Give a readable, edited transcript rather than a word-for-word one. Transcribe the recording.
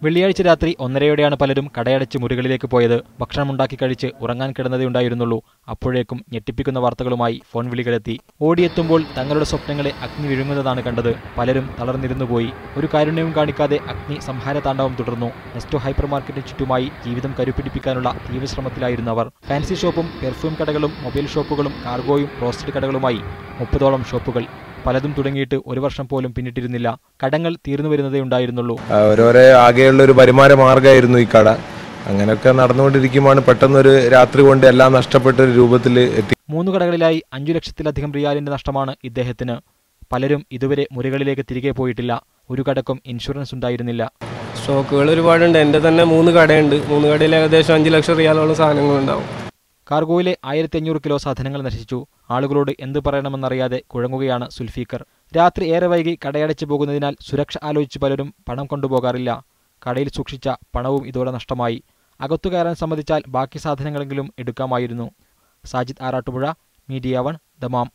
വെള്ളിയാഴ്ച രാത്രി 1:30യോടെയാണ് പലരും കടയടച്ച് മുറികളിലേക്ക് പോയത്. ഭക്ഷണമുണ്ടാക്കി കഴിച്ച് ഉറങ്ങാൻ കിടന്നതേ ഉണ്ടായിരുന്നുള്ളൂ. അപ്പോഴേക്കും ഞെട്ടിപ്പിക്കുന്ന വാർത്തകളുമായി ഫോൺ വിളികളെത്തി. ഓടിയെത്തുമ്പോൾ തങ്ങളുടെ സ്വപ്നങ്ങളെ അഗ്നി വിഴുങ്ങുന്നതാണ് കണ്ടത്. പലരും തളർന്നിരുന്നുപോയി. ഒരു കാരുണ്യവും കാണിക്കാതെ അഗ്നി സംഹാരതാണ്ഡവം തുടർന്നു. നെസ്റ്റോ ഹൈപ്പർ മാർക്കറ്റിന് ചുറ്റുമായി ജീവിതം കരുപിടിപ്പിക്കാനുള്ള തീവ്രശ്രമത്തിലായിരുന്നു അവർ. ഫാൻസി ഷോപ്പും പെർഫ്യൂം കടകളും മൊബൈൽ ഷോപ്പുകളും കാർഗോയും റോസ്റ്റഡ് കടകളുമായി 30ഓളം ഷോപ്പുകൾ. പലതും തുടങ്ങിയിട്ട് 1 വർഷം പോലും പിന്നിട്ടിരുന്നില്ല. കടങ്ങൾ തീർന്നു വരുന്നതേ ഉണ്ടായിരുന്നുള്ളൂ. ഓരോരോ ആകെയുള്ള ഒരു വരുമാന മാർഗമായിരുന്നു ഈ കട. അങ്ങനെയൊക്കെ നടന്നുകൊണ്ടിരിക്കുമ്പോൾ പെട്ടെന്നൊരു രാത്രി കൊണ്ട് എല്ലാം നഷ്ടപ്പെട്ട ഒരു രൂപത്തിൽ എത്തി. 3 കടകളിലായി 5 ലക്ഷത്തിലധികം റിയാലിന്റെ നഷ്ടമാണ് ഇദ്ദേഹത്തിന്. പലരും ഇതുവരെ മുറികളിലേക്ക് തിരികെ പോയിട്ടില്ല. ഒരു കടക്കും ഇൻഷുറൻസ് ഉണ്ടായിരുന്നില്ല. സ്റ്റോക്കുകൾ ഒരുപാടുണ്ട്. എൻ്റെ തന്നെ 3 കടയുണ്ട്. 3 കടയിൽ ഏകദേശം 5 ലക്ഷം റിയാലോളം സാധനങ്ങളുണ്ടാവും. കാർഗോയിലെ 1500 കിലോ സാധനങ്ങൾ നശിച്ചു. ആളുകളോട് എന്ത് പറയണമെന്നറിയാതെ കുഴങ്ങുകയാണ് സുൽഫീഖർ. രാത്രി ഏറെ വൈകി കടയടച്ചു പോകുന്നതിനാൽ സുരക്ഷ ആലോചിച്ച് പലരും പണം കൊണ്ടുപോകാറില്ല. കടയിൽ സൂക്ഷിച്ച പണവും ഇതോടെ നഷ്ടമായി. അകത്തു കയറാൻ സമ്മതിച്ചാൽ ബാക്കി സാധനങ്ങളെങ്കിലും എടുക്കാമായിരുന്നു. Sajid Arattupuzha, media 1, Dammam.